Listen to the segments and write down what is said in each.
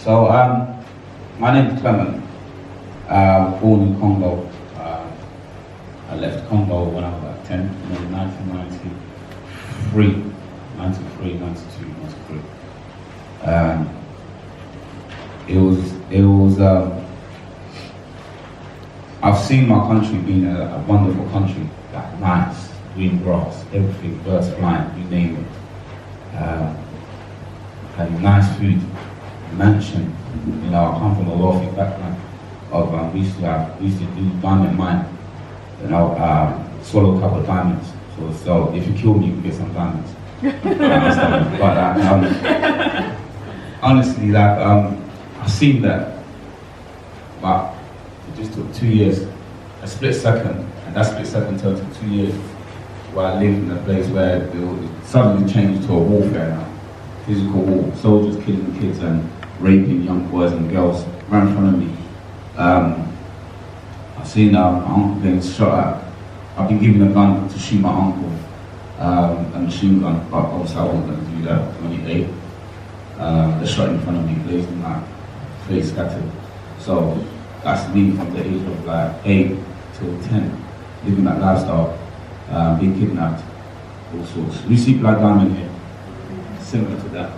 So, my name is Clement. Born in Congo. I left Congo when I was about 10, in 1993, 92, 93. I've seen my country being a wonderful country, like nice, green grass, everything, birds flying, you name it. Had nice food, mansion. You know, I come from a wealthy background. We used to do diamond mine. You know, swallow a couple of diamonds. So if you kill me, you can get some diamonds. But honestly, like I've seen that, but it just took 2 years, a split second, and that split second turned to 2 years where I lived in a place where it suddenly changed to a warfare now, physical war, soldiers killing kids and raping young boys and girls right in front of me. I've seen my uncle getting shot at. I've been given a gun to shoot my uncle, a machine gun, but obviously I wasn't going to do that. 28. They shot in front of me, blazing my face scattered. So that's me from the age of like 8 till 10, living that lifestyle, being kidnapped, all sorts. We see Black Diamond here, similar to that.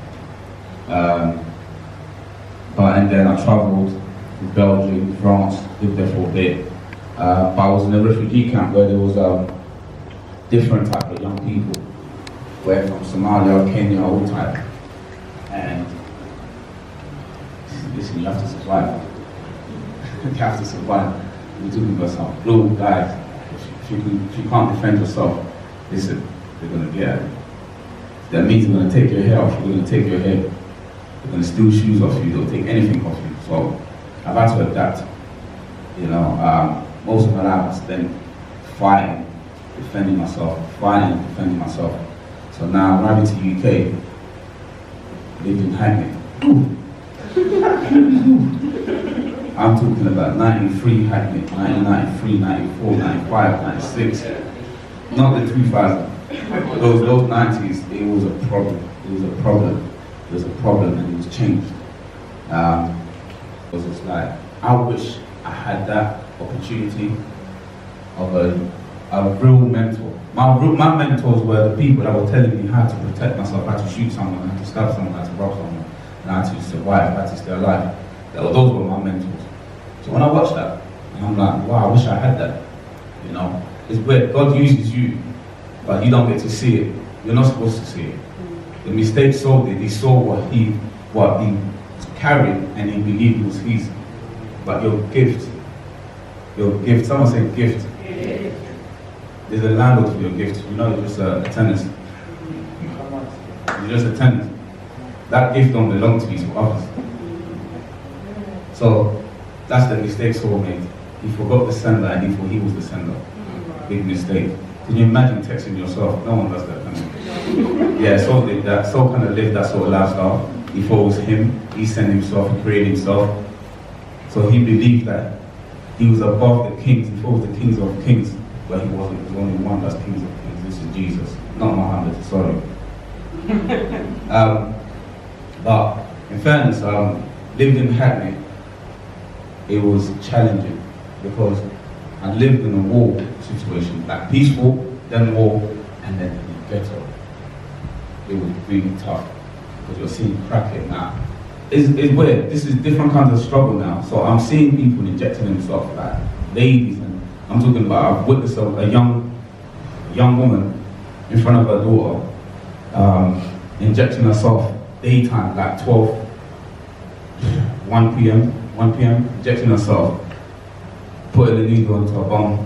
And then I travelled to Belgium, France, lived there for a bit. But I was in a refugee camp where there was different type of young people, where from Somalia, Kenya, all type. And listen, you have to survive. You have to survive. We're talking about some blue guys. If you can't defend yourself, listen, they're gonna get at you. That means they're gonna take your hair off, they're gonna take your hair. They're going to steal shoes off you, they'll take anything off you. So I've had to adapt. You know, most of my life I spent fighting, defending myself. So now I'm arriving to UK, lived in Hackney. I'm talking about 93 Hackney, 1993, 94, 95, 96. Not the 2000. Those 90s, it was a problem. There's a problem and it was changed. Because it's like, I wish I had that opportunity of a real mentor. My mentors were the people that were telling me how to protect myself, how to shoot someone, how to stab someone, how to rob someone, and how to survive, how to stay alive. Those were my mentors. So when I watched that, and I'm like, wow, I wish I had that. You know, it's weird. God uses you, but you don't get to see it. You're not supposed to see it. The mistake Saul did, he saw what he carried and he believed was his. But your gift, someone said gift. There's a language for your gift. You know, you're just a tenant. You're just a tenant. That gift don't belong to you, to others. So that's the mistake Saul made. He forgot the sender and he thought he was the sender. Big mistake. Can you imagine texting yourself? No one does that kind of thing. Yeah, Saul did that. Saul kind of lived that sort of lifestyle. He thought it was him. He sent himself, he created himself. So he believed that he was above the kings. He thought he was the kings of kings. But he wasn't. There's only one that's kings of kings. This is Jesus, not Muhammad, sorry. But in fairness, lived in Hackney, it was challenging because I lived in a war situation, like peaceful, then war, and then ghetto. It was really tough because you're seeing cracking now. It's weird. This is different kinds of struggle now. So I'm seeing people injecting themselves, like ladies, and I'm talking about. I've witnessed a young woman in front of her daughter injecting herself daytime, like 1 p.m., injecting herself, putting a needle into her bum,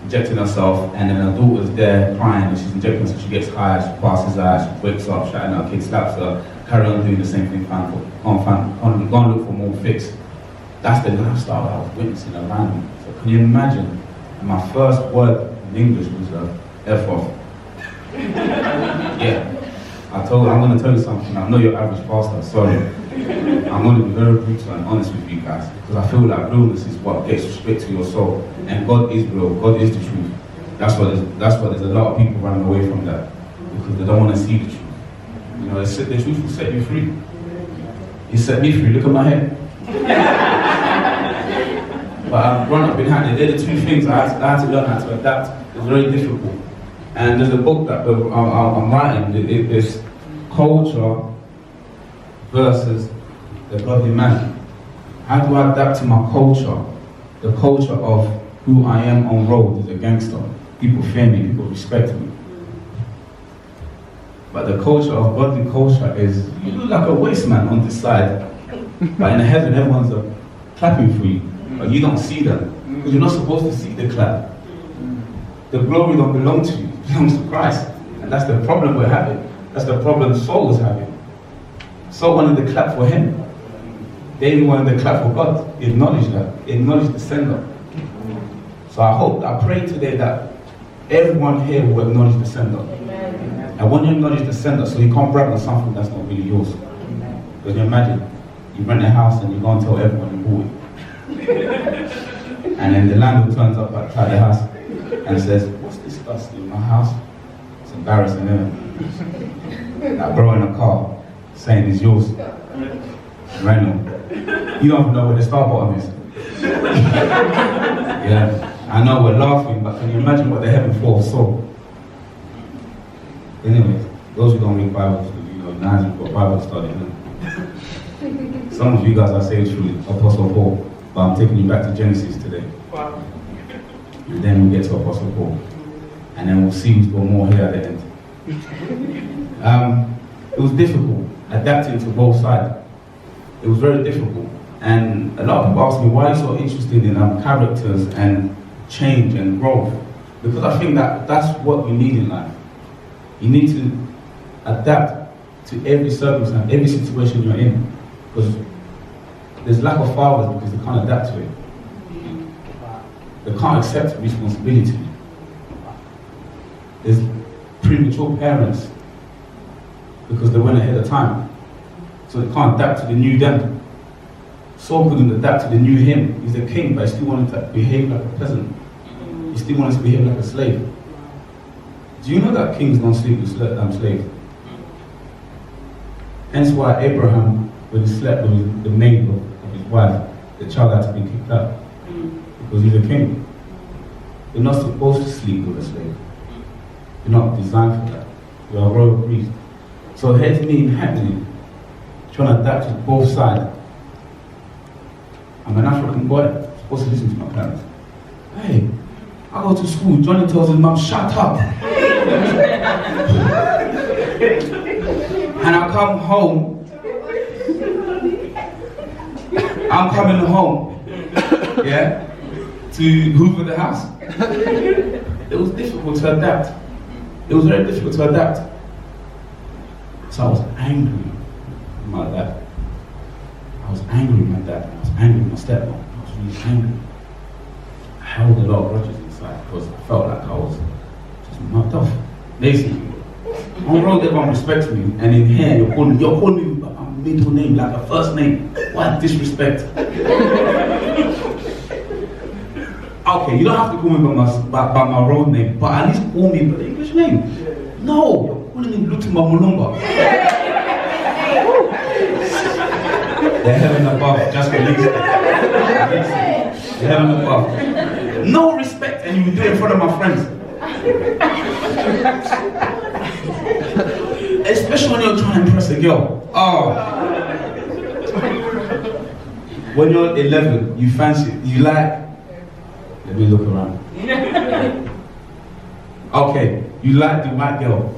injecting herself, and then her daughter's there crying and she's injecting herself, she gets high, she passes out, she wakes up, shouting at her kid, slaps her, carry on doing the same thing, go and look for more fix. That's the lifestyle that I was witnessing around me. So can you imagine? And my first word in English was F off. Yeah. I'm going to tell you something. I'm not your average pastor, sorry. I'm going to be very brutal and honest with you guys, because I feel like realness is what gets straight to your soul, and God is real. God is the truth. That's why there's a lot of people running away from that, because they don't want to see the truth. You know, the truth will set you free. He set me free, look at my hair. But I've grown up in hand. They're the two things I had to learn how to adapt. It's very difficult. And there's a book that I'm writing. It's culture versus the godly man. How do I adapt to my culture? The culture of who I am on road as a gangster. People fear me, people respect me. But the culture of godly culture is, you look like a waste man on this side. But in heaven, everyone's clapping for you. But you don't see them. Because you're not supposed to see the clap. The glory don't belong to you, it belongs to Christ. And that's the problem we're having. That's the problem Saul was having. Saul wanted to clap for him. David wanted to clap for God. He acknowledged that. He acknowledged the sender. So I pray today that everyone here will acknowledge the sender. Amen. And when you acknowledge the sender, so you can't brag on something that's not really yours. Because you imagine, you rent a house and you go and tell everyone you bought it. And then the landlord turns up outside the house and says, what's this dust in my house? It's embarrassing, isn't it? That bro in a car saying it's yours. Rental. You don't even know where the star bottom is. Yeah, I know we're laughing, but can you imagine what the heaven for saw? Anyways, those who don't read Bibles, now you've got Bible study. Some of you guys are saved through Apostle Paul, but I'm taking you back to Genesis today. Wow. And then we'll get to Apostle Paul. And then we'll see who's got more here at the end. It was difficult, adapting to both sides. It was very difficult. And a lot of people ask me, why are you so interested in characters and change and growth? Because I think that that's what you need in life. You need to adapt to every circumstance, every situation you're in. Because there's lack of fathers because they can't adapt to it. They can't accept responsibility. There's premature parents because they went ahead of time. So they can't adapt to the new them. Saul couldn't adapt to the new him. He's a king, but he still wanted to behave like a peasant. He still wanted to behave like a slave. Do you know that kings don't sleep with slaves? Hence why Abraham, when he slept with the maid of his wife, the child had to be kicked out. Because he's a king. You're not supposed to sleep with a slave. You're not designed for that. You're a royal priest. So here's me happening, trying to adapt to both sides. I'm an African boy, supposed to listen to my parents. Hey, I go to school, Johnny tells his mum, shut up. And I come home, I'm coming home, yeah, to hoover the house. It was difficult to adapt. It was very difficult to adapt. So I was angry with my dad. I was angry with my dad. I was angry with my stepmom. I was really angry. I held a lot of grudges inside because I felt like I was just knocked off. Basically, on road everyone respects me, and in here you're calling me by my middle name, like a first name. What disrespect? Okay, you don't have to call me by my road name, but at least call me by the English name. No, you're calling me Lutumba Mulumba. The heaven above just released it. The heaven above. No respect, and you will do it in front of my friends. Especially when you're trying to impress a girl. Oh. When you're 11, you fancy, you like, let me look around. Okay, you like the white girl.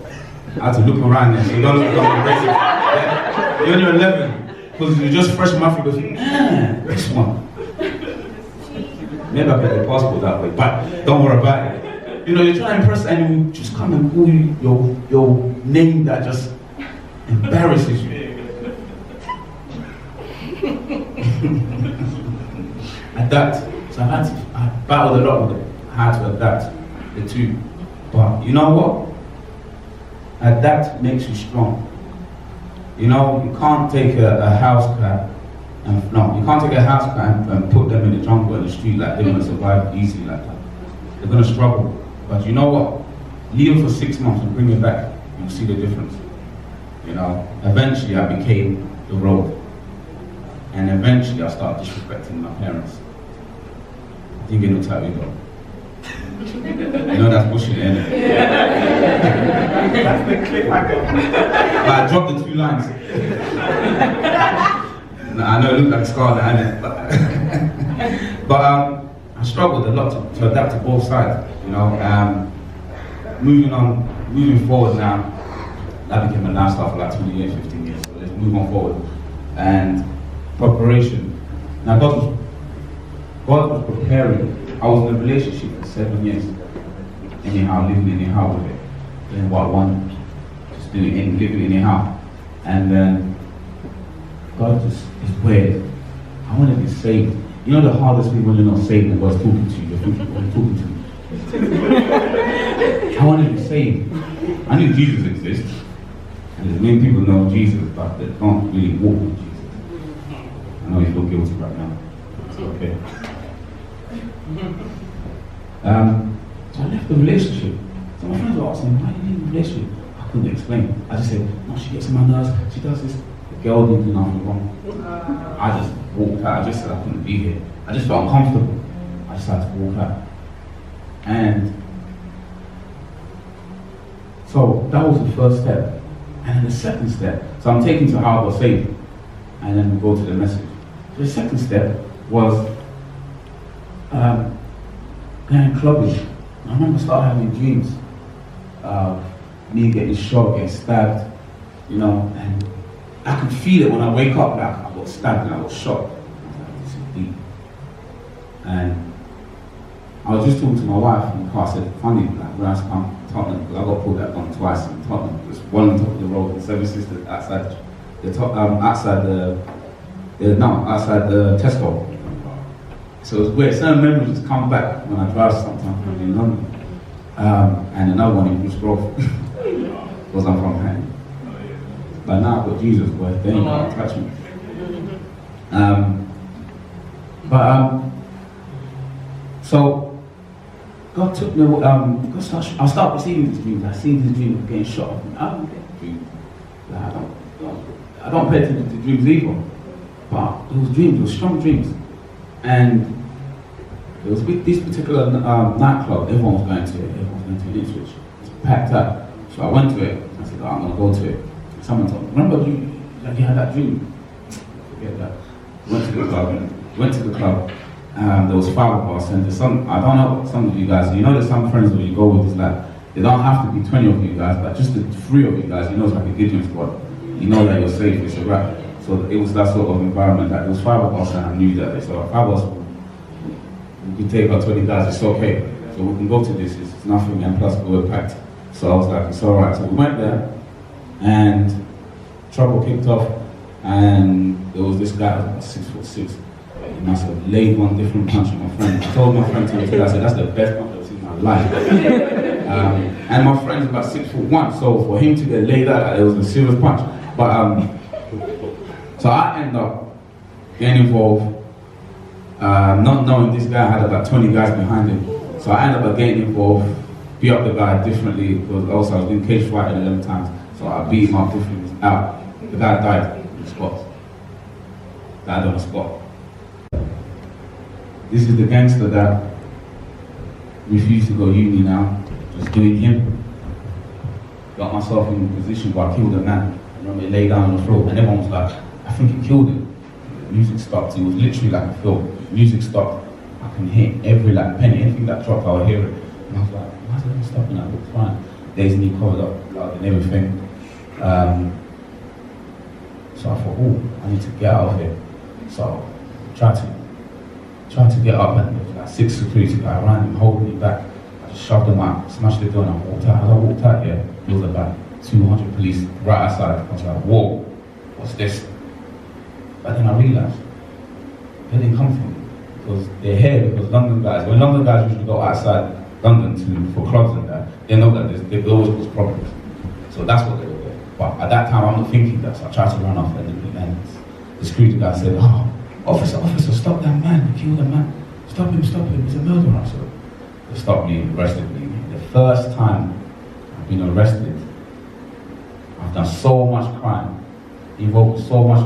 I have to look around there, so you don't look racist. Yeah? When you're 11, because you're just fresh from Africa, you think, this one. Maybe I get the passport that way, but don't worry about it. You know, you're trying to impress and you just come and call you your name that just embarrasses you. Adapt. So I battled a lot with it. I had to adapt the two. But you know what? Adapt makes you strong. You know, you can't take a house cat and put them in the jungle in the street like they're gonna survive easy like that. They're gonna struggle. But you know what? Leave them for 6 months and bring it back. You'll see the difference. You know, eventually I became the road. And eventually I started disrespecting my parents. I didn't get no tattoo though. You know that's bullshit, isn't it? That's the cliffhanger. I dropped the 2 lines. I know it looked like Scarlet, innit? But I struggled a lot to adapt to both sides, you know. Moving forward now, that became a lifestyle for like 20 years, 15 years. So let's move on forward. And preparation. Now God was preparing. I was in a relationship for 7 years. Anyhow, living anyhow with it. Doing what I want, just doing it, living anyhow. And then God just is weird. I want to be saved. You know the hardest thing when you're not saved and God's talking to you, you're thinking, what are you talking to me? I want to be saved. I knew Jesus exists. And there's many people know Jesus, but they don't really walk with Jesus. I know you feel guilty right now. It's okay. So I left the relationship. So my friends were asking, why are you leaving the relationship? I couldn't explain. I just said, no, she gets on my nerves, she does this. The girl didn't do nothing wrong. I just walked out. I just said I couldn't be here. I just felt uncomfortable. I just had to walk out. And so that was the first step. And then the second step, so I'm taking to how I got saved. And then we go to the message. So the second step was going clubbing. I remember starting having dreams of me getting shot, getting stabbed, you know, and I could feel it when I wake up, like I got stabbed and I got shot. I was like, this is deep. And I was just talking to my wife in the car. I said, funny, like when I come to Tottenham, because I got pulled that gun twice in Tottenham. There's one on top of the road and 7 sisters outside the Tesco. So it was weird. Certain memories just come back when I drive sometimes in London. And another one in Bruce Grove, because I'm from Hackney. But now I've got Jesus, boy, they ain't gonna touch me. So God took me. I started receiving these dreams. I see these dreams of getting shot. I don't get dreams. I don't pay attention to dreams either. But it was dreams. It was strong dreams. And it was with this particular nightclub. Everyone was going to it. Everyone was going to Ipswich. It was packed up. So I went to it. I said, I'm going to go to it. Someone told me, remember you had that dream? Forget that. Went to the club. There was 5 of us, and there's some, I don't know some of you guys, you know there's some friends where you go with, it's like, they don't have to be 20 of you guys, but just the 3 of you guys, you know it's like a Gideon squad. You know that you're safe, it's a wrap. So it was that sort of environment, that there was 5 of us and I knew that. So 5 of us, we could take our 20 guys, it's okay. So we can go to this, it's nothing, and plus we were packed. So I was like, it's alright. So we went there, and trouble kicked off, and there was this guy, about 6'6". He must have laid one different punch on my friend. I told my friend to me, I said, that's the best punch I've seen in my life. And my friend's about 6'1", so for him to get laid out, it was a serious punch. But so I ended up getting involved, not knowing this guy had about 20 guys behind him. So I ended up getting involved, beat up the guy differently, because also I was doing cage fighting 11 times. So I beat him up differently. The guy died on the spot. Died on the spot. This is the gangster that refused to go uni now, just doing him. Got myself in a position where I killed a man. I remember he lay down on the floor and everyone was like, I think he killed him. The music stopped, it was literally like a film. The music stopped, I can hear every like penny, anything that dropped, I would hear it. And I was like, why is it stopping? I looked fine. Days and he covered up blood and everything. So I thought, oh, I need to get out of here. So I tried to get up, and there was like 6 security guys around him, holding me back. I just shoved them out, smashed the door, and I walked out. As I walked out here, there was about 200 police right outside. I was like, whoa, what's this? But then I realised, they didn't come from me. Because they're here because London guys, when London guys usually go outside London for clubs and that, they know that they always cause problems. So that's what they were there. But at that time, I'm not thinking that, so I tried to run off, and the security guy said, oh, officer, stop that man, you killed a man. Stop him, he's a murderer. So they stopped me, arrested me. The first time I've been arrested, I've done so much crime, invoked so much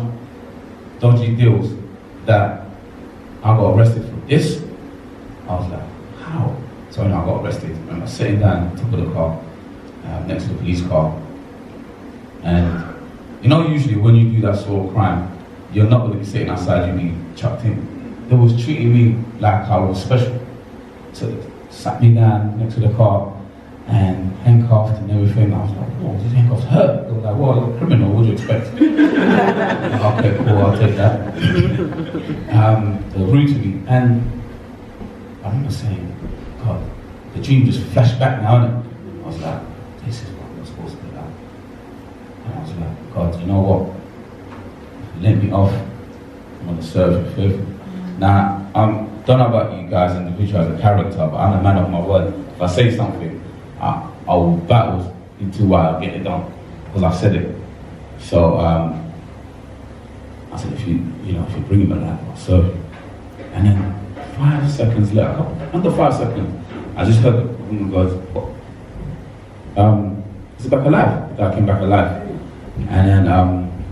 dodgy deals that I got arrested for this. I was like, how? So when I got arrested, I remember sitting down on top of the car, next to the police car. And you know, usually when you do that sort of crime, you're not going to be sitting outside, you'll be chucked in. They was treating me like I was special. So they sat me down next to the car and handcuffed and everything. I was like, whoa, these handcuffs hurt. They were like, well, you're a criminal, what do you expect? Okay, cool, I'll take that. They were rude to me. And I remember saying, God, the dream just flashed back now, innit? I was like, this is what I'm supposed to be like. And I was like, God, you know what? Let me off. I'm going to serve you faithfully. Now, I don't know about you guys individually as a character, but I'm a man of my word. If I say something, I will battle until I get it done, because I said it. So I said, if you bring him alive, I'll serve you. And then 5 seconds later, under 5 seconds, I just heard the woman goes, is he back alive? The guy came back alive. And then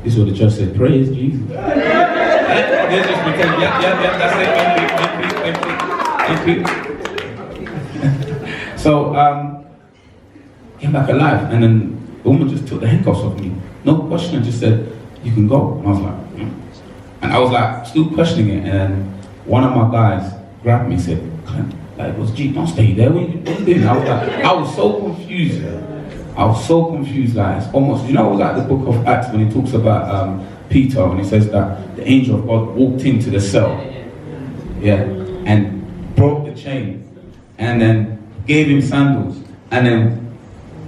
this is what the church said, praise Jesus. They just pretend, that's it, thank you. So, came back alive, and then the woman just took the handcuffs off me. No question, just said, you can go. And I was like, And I was like, still questioning it, and then one of my guys grabbed me and said, Clement, like, what's G, don't stay there, what are you doing? I was like, I was so confused. Like, it's almost, you know, like the book of Acts when he talks about Peter, when he says that the angel of God walked into the cell, and broke the chain, and then gave him sandals, and then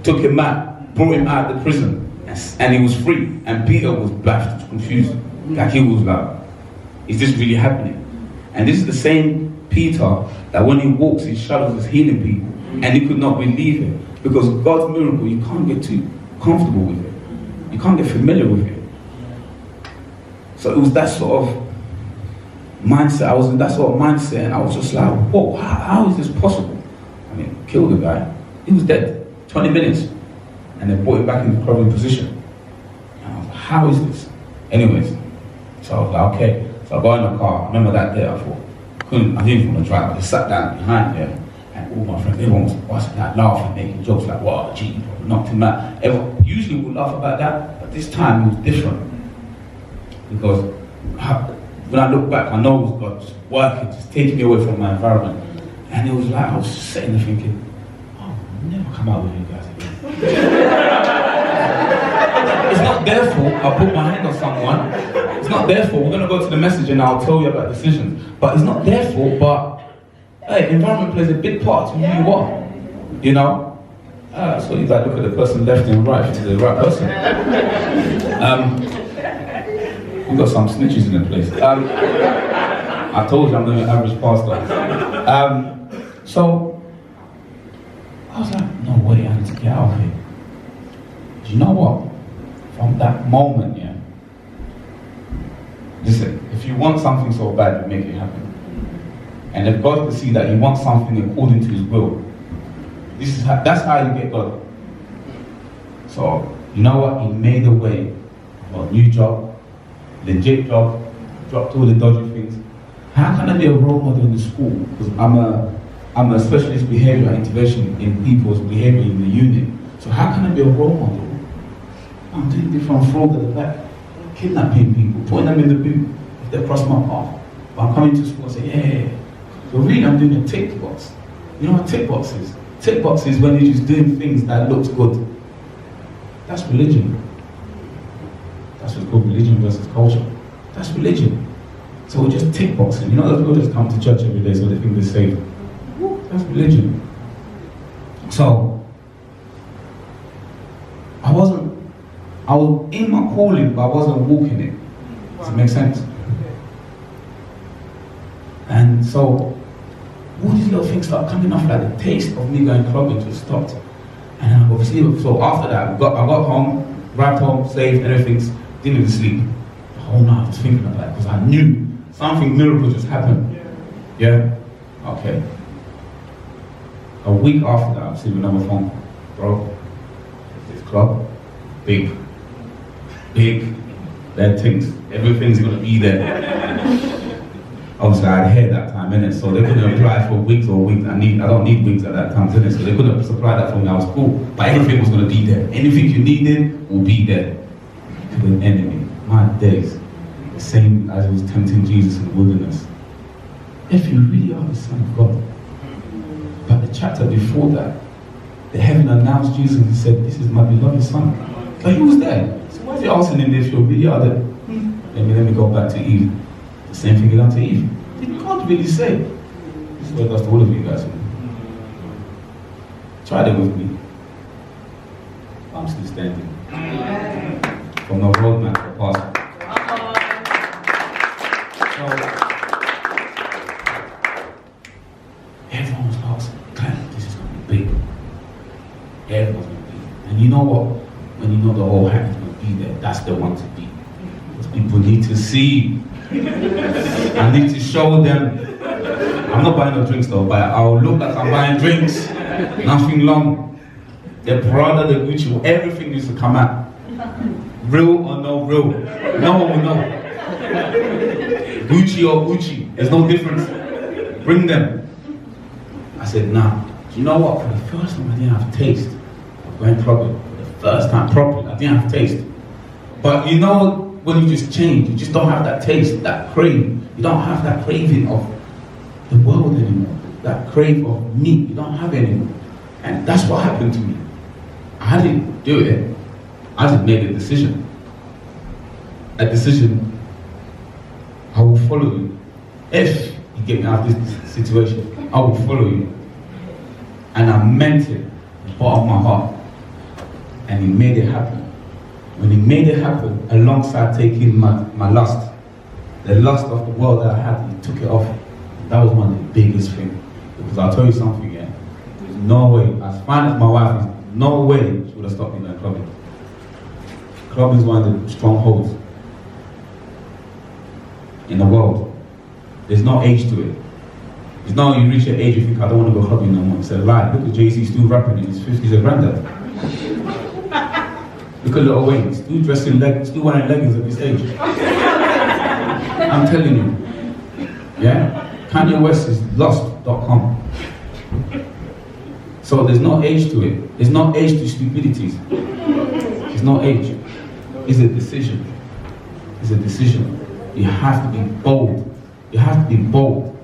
took him out, brought him out of the prison, and he was free. And Peter was baffled, confused, like he was like, is this really happening? And this is the same Peter that when he walks, his shadows is healing people, and he could not believe it. Because God's miracle, you can't get too comfortable with it. You can't get familiar with it. So it was that sort of mindset. I was in that sort of mindset, and I was just like, whoa, how is this possible? I mean, killed the guy. He was dead. 20 minutes. And they brought him back in the crouching position. And I was like, how is this? Anyways, so I was like, okay. So I got in the car. I remember that day, I thought, I didn't even want to drive. I just sat down behind there. And all my friends, everyone was like laughing, making jokes like, wow, gee, knocked him out. Everyone usually would laugh about that, but this time it was different. Because when I look back, I know it was God just working, just taking me away from my environment. And it was like, I was just sitting there thinking, oh, I'll never come out with you guys again. It's not their fault I put my hand on someone. It's not their fault. We're going to go to the message and I'll tell you about decisions. But it's not their fault, but hey, environment plays a big part in who you are, you know? So you gotta look at the person left and right, if it's the right person. We've got some snitches in the place. I told you I'm the average pastor. So, I was like, no way, I need to get out of here. Do you know what? From that moment, listen, if you want something so bad, you make it happen. And if God can see that He wants something according to His will, that's how you get God. So, you know what? He made a way for a new job, legit job, dropped all the dodgy things. How can I be a role model in the school? Because I'm a specialist behavior intervention in people's behavior in the unit. So how can I be a role model? I'm doing different fraud at the back, kidnapping people, putting them in the boot if they cross my path. But I'm coming to school and say, yeah. So really I'm doing a tick box. You know what tick box is? Tick box is when you're just doing things that looks good. That's religion. That's what's called religion versus culture. That's religion. So we're just tick boxing. You know, those people just come to church every day so they think they're saved. That's religion. So I was in my calling, but I wasn't walking it. Does it make sense? And so all these little things start coming off, like the taste of me going clubbing just stopped. And then obviously, so after that, I got home, arrived home, saved, everything, didn't even sleep. The whole night I was thinking about that because I knew something miracle just happened. Yeah? Okay. A week after that, I received another phone call. Bro, this club, big. Their things, everything's gonna be there. Obviously, I had hair that time, innit? So they couldn't apply for wigs or wigs. I don't need wigs at that time, innit? So they couldn't supply that for me. I was cool, but everything was gonna be there. Anything you needed will be there. To the enemy, my days, the same as he was tempting Jesus in the wilderness. If you really are the Son of God, but the chapter before that, the heaven announced Jesus and said, "This is my beloved Son." But he was there. So why is he asking him if you really are there? Let me go back to Eve. The same thing he done to Eve. You can't really say. This is what it does to all of you guys. Try that with me. I'm still standing. From the roadman to the pastor. So, everyone was asking, Clement, this is going to be big. Everyone's going to be. And you know what? When you know the whole hand is going to be there, that's the one to be. Because people need to see. I need to show them. I'm not buying no drinks though, but I'll look like I'm buying drinks. Nothing long. The Prada, the Gucci, everything needs to come out. Real or no real. No one will know. Gucci or Gucci, there's no difference. Bring them. I said, nah. You know what? For the first time I didn't have taste of going clubbing. For the first time properly, I didn't have taste. But you know, when you just change, you just don't have that taste, that craving. You don't have that craving of the world anymore. That crave of meat, you don't have it anymore. And that's what happened to me. I didn't do it. I just made a decision. A decision, I will follow you. If you get me out of this situation, I will follow you. And I meant it, in the bottom of my heart. And he made it happen. When he made it happen, alongside taking my lust, the lust of the world that I had, he took it off. That was one of the biggest things. Because I'll tell you something, yeah. There's no way, as fine as my wife is, no way she would have stopped me doing clubbing. Clubbing is one of the strongholds in the world. There's no age to it. It's not you reach your age, you think, I don't want to go clubbing no more. It's a lie. Look at Jay-Z still rapping in his 50s, a granddad. Look at Lil Wayne, still dressing still wearing leggings at this age. I'm telling you. Yeah? Kanye West is lost.com. So there's no age to it. There's no age to stupidities. There's no age. It's a decision. It's a decision. You have to be bold. You have to be bold.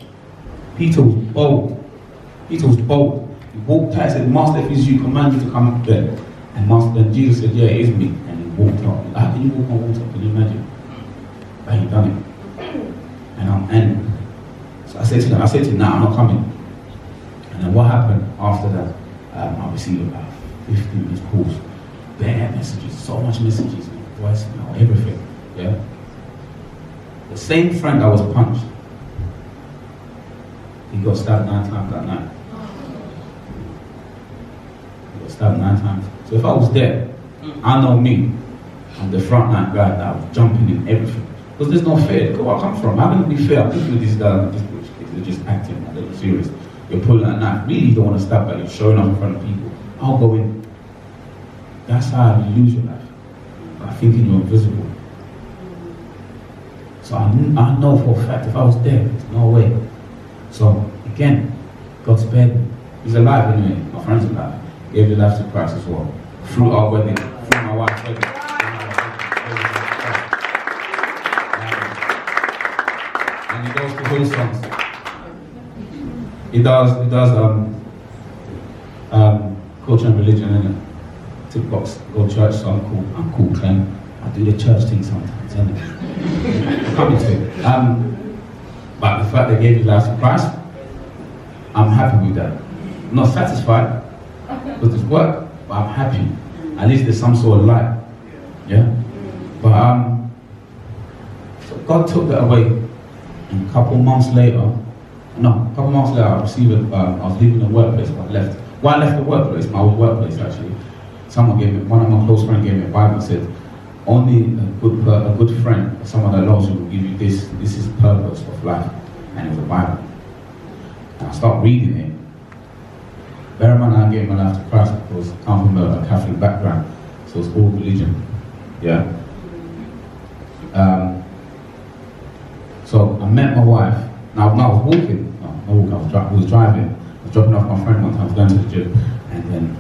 Peter was bold. Peter was bold. He walked out and said, Master, if it's you, command you to come up there. And Jesus said, yeah, it is me. And he walked up. How can you walk on water? Can you imagine? But he done it. And so I said to him, nah, I'm not coming. And then what happened after that? I received about 15 missed calls. Bare messages, so much messages, voice, everything. Yeah? The same friend that was punched, he got stabbed 9 times that night. He got stabbed 9 times. So if I was there, I know me, I'm the front line guy that was jumping in everything. Because there's no fear. Look where I come from. How can it be fair? I'm looking at these guys, these butch kids, they're just acting like they're serious. You're pulling that knife. Really, you don't want to stab, but you're showing up in front of people. I'll go in. That's how you lose your life. By thinking you're invisible. So I know for a fact if I was there, there's no way. So again, God spared me. He's alive anyway. My friend's alive. He gave his life to Christ as well. Through our wedding, through my wife's wedding. And he goes to Hillsongs. He does culture and religion, innit? Tick box, go to church, so I'm cool, Clement. I do the church thing sometimes, innit? I'm coming to it. But the fact they gave his life to Christ, I'm happy with that. I'm not satisfied with his work, but I'm happy. At least there's some sort of light. Yeah? But so God took that away. And a couple months later, I received I was leaving the workplace, but I left. Why I left the workplace, my old workplace actually, one of my close friends gave me a Bible and said, only a good friend, someone that loves you will give you this is the purpose of life. And it was a Bible. And I started reading it. Bear in mind I gave my life to Christ because I come from a Catholic background, so it's all religion. Yeah? met my wife. Now I was walking. I was driving. I was dropping off my friend one time. I was going to the gym, and then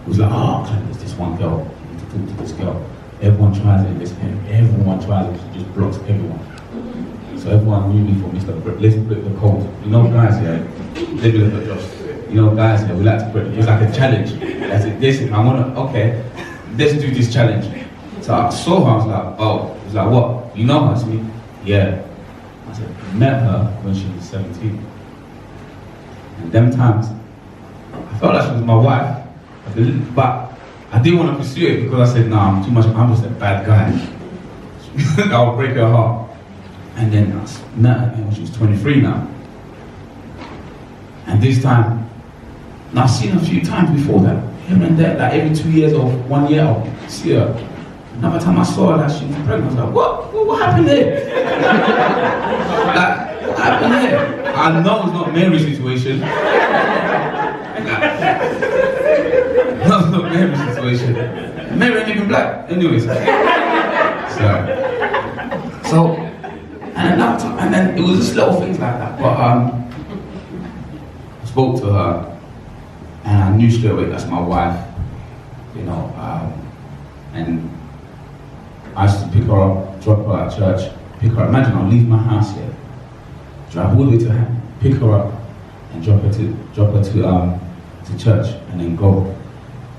it was like, oh, there's this one girl. I need to talk to this girl. Everyone tries it in this game. Everyone tries it. She just blocks everyone. So everyone knew me for Mr. Let's break the code. You know, guys, yeah. Let me look at Josh. You know, guys, yeah, we like to break. It was like a challenge. I said, listen, okay, let's do this challenge. So I saw her. I was like, oh. He was like, what? You know her? I said, yeah. I said, I met her when she was 17. And them times, I felt like she was my wife. But I didn't want to pursue it because I said, nah, I'm just a bad guy. I'll break her heart. And then I met her when she was 23 now. And this time, now I've seen her a few times before that. Here and there, like every 2 years or 1 year, I'll see her. Another time I saw her, like she was pregnant, I was like, what happened there? Like, what happened there? I know it's not Mary's situation. No, it's not Mary's situation. Mary ain't even black. Anyways. So, and another time, and then it was just little things like that. But I spoke to her, and I knew straight away that's my wife. You know, and I used to pick her up, drop her at church, pick her up. Imagine I'll leave my house here, drive all the way to her, pick her up, and drop her to church, and then go.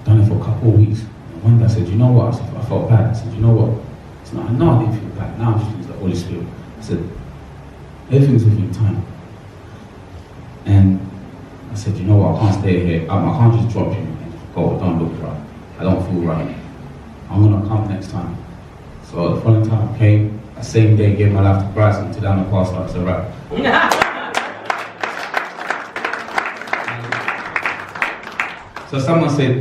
Done it for a couple of weeks. And one day I said, you know what? I felt bad. I said, you know what? It's not, I know I didn't feel bad. Now I'm just feeling the Holy Spirit. I said, everything's within time. And I said, you know what? I can't stay here. I can't just drop you and just go. Don't look right. I don't feel right. I'm gonna come next time. So the following time I came, that same day, gave my life to Christ, and today I'm a pastor. I said, right. So someone said,